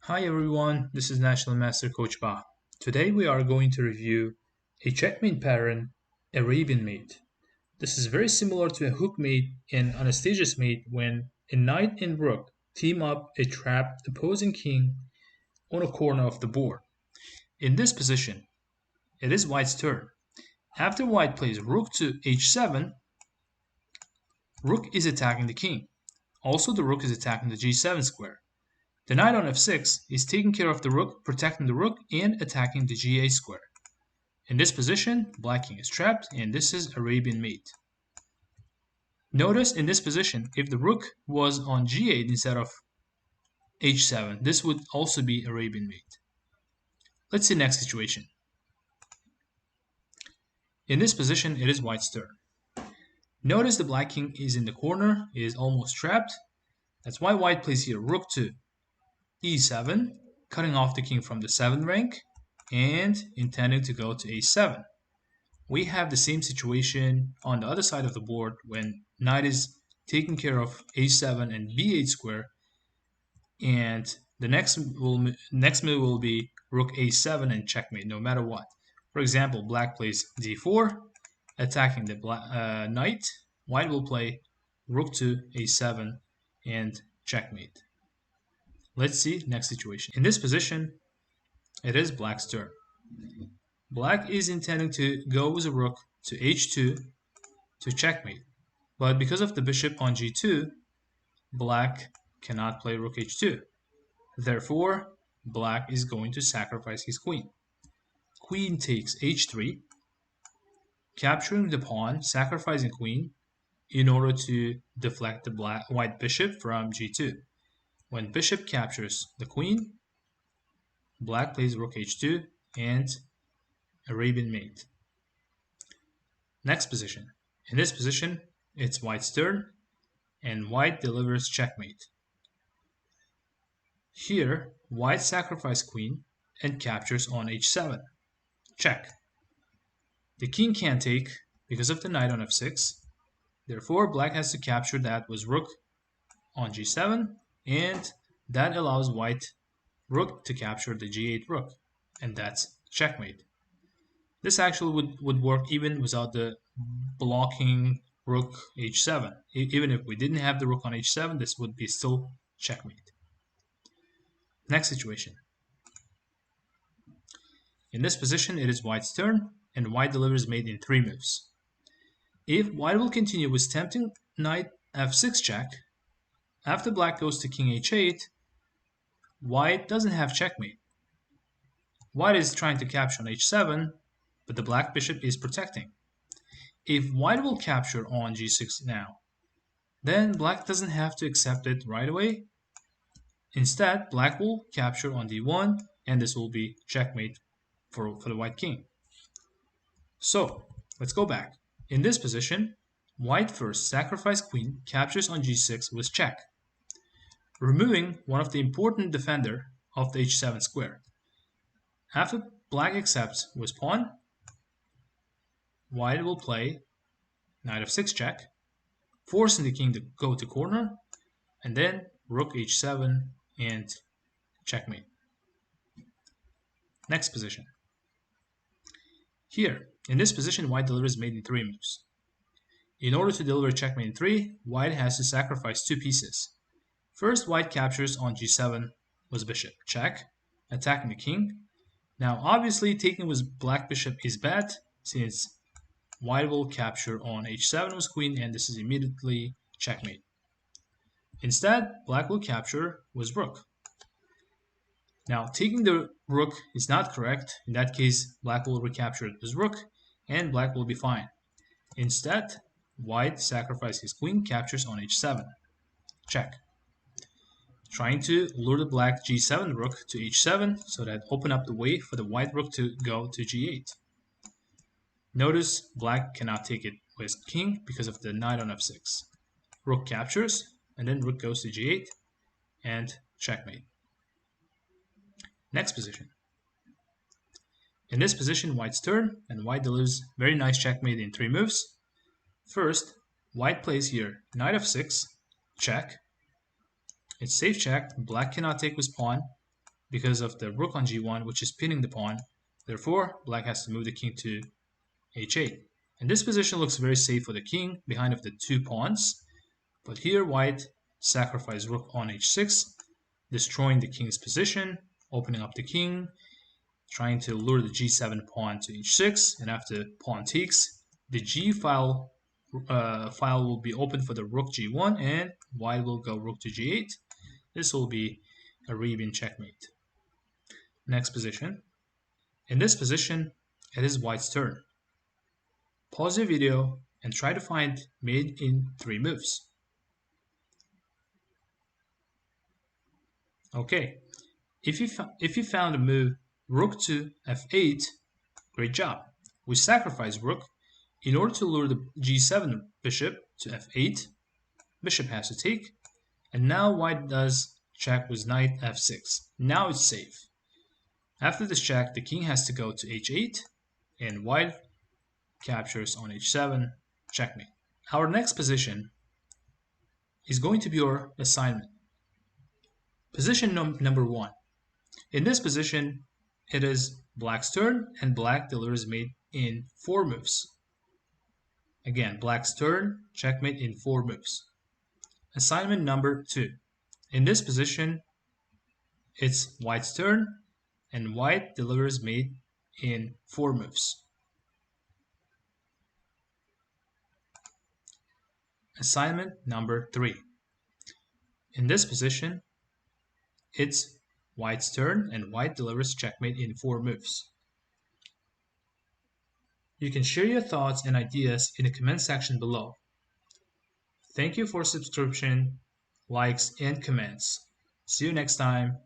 Hi everyone, this is National Master Coach Ba. Today we are going to review a checkmate pattern, Arabian Mate. This is very similar to a hook mate and Anastasia's mate when a knight and rook team up a trapped opposing king on a corner of the board. In this position, it is white's turn. After white plays rook to h7, rook is attacking the king. Also, the rook is attacking the g7 square. The knight on f6 is taking care of the rook, protecting the rook, and attacking the g8 square. In this position, black king is trapped, and this is Arabian Mate. Notice in this position, if the rook was on g8 instead of h7, this would also be Arabian Mate. Let's see next situation. In this position, it is white's turn. Notice the black king is in the corner, is almost trapped. That's why white plays here rook to e7, cutting off the king from the 7th rank, and intending to go to a7. We have the same situation on the other side of the board when knight is taking care of a7 and b8 square, and the next move will be rook a7 and checkmate no matter what. For example, black plays d4, attacking the knight. White will play rook to a7 and checkmate. Let's see next situation. In this position, it is black's turn. Black is intending to go with a rook to h2 to checkmate, but because of the bishop on g2, black cannot play rook h2. Therefore, black is going to sacrifice his queen. Queen takes h3, capturing the pawn, sacrificing queen in order to deflect the white bishop from g2. When bishop captures the queen, black plays rook h2 and Arabian Mate. Next position. In this position, it's white's turn, and white delivers checkmate. Here, white sacrifices queen and captures on h7. Check. The king can't take because of the knight on f6. Therefore, black has to capture that with rook on g7, and that allows white rook to capture the g8 rook, and that's checkmate. This actually would work even without the blocking rook h7. Even if we didn't have the rook on h7, this would be still checkmate. Next situation. In this position, it is white's turn, and white delivers mate in 3 moves. If white will continue with tempting knight f6 check, after black goes to king h8, white doesn't have checkmate. White is trying to capture on h7, but the black bishop is protecting. If white will capture on g6 now, then black doesn't have to accept it right away. Instead, black will capture on d1, and this will be checkmate for the white king. So, let's go back. In this position, white first sacrifices queen, captures on g6 with check, removing one of the important defender of the h7 square. After black accepts with pawn, white will play knight f6 check, forcing the king to go to corner, and then rook h7 and checkmate. Next position. Here, in this position, white delivers mate in 3 moves. In order to deliver checkmate in 3, white has to sacrifice 2 pieces. First, white captures on g7 with bishop check, attacking the king. Now, obviously, taking with black bishop is bad, since white will capture on h7 with queen, and this is immediately checkmate. Instead, black will capture with rook. Now, taking the rook is not correct. In that case, black will recapture it with rook, and black will be fine. Instead, white sacrifices queen, captures on h7. Check. Trying to lure the black g7 rook to h7 so that open up the way for the white rook to go to g8. Notice black cannot take it with king because of the knight on f6. Rook captures, and then rook goes to g8, and checkmate. Next position. In this position, white's turn, and white delivers very nice checkmate in 3 moves. First, white plays here knight f6, check. It's safe check, black cannot take with pawn, because of the rook on g1, which is pinning the pawn. Therefore, black has to move the king to h8. And this position looks very safe for the king behind of the 2 pawns. But here white sacrificed rook on h6, destroying the king's position, opening up the king, trying to lure the g7 pawn to h6, and after pawn takes, the g file will be open for the rook g1, and white will go rook to g8. This will be Arabian checkmate. Next position. In this position, it is white's turn. Pause your video and try to find mate in 3 moves. Okay, if you found a move rook to f8, great job. We sacrifice rook in order to lure the g7 bishop to f8. Bishop has to take, and now white does check with knight f6. Now it's safe. After this check, the king has to go to h8, and white captures on h7, checkmate. Our next position is going to be our assignment. Position number 1. In this position, it is black's turn, and black delivers mate in 4 moves. Again, black's turn, checkmate in 4 moves. Assignment number 2. In this position, it's white's turn, and white delivers mate in 4 moves. Assignment number 3. In this position, it's white's turn, and white delivers checkmate in 4 moves. You can share your thoughts and ideas in the comment section below. Thank you for subscription, likes, and comments. See you next time.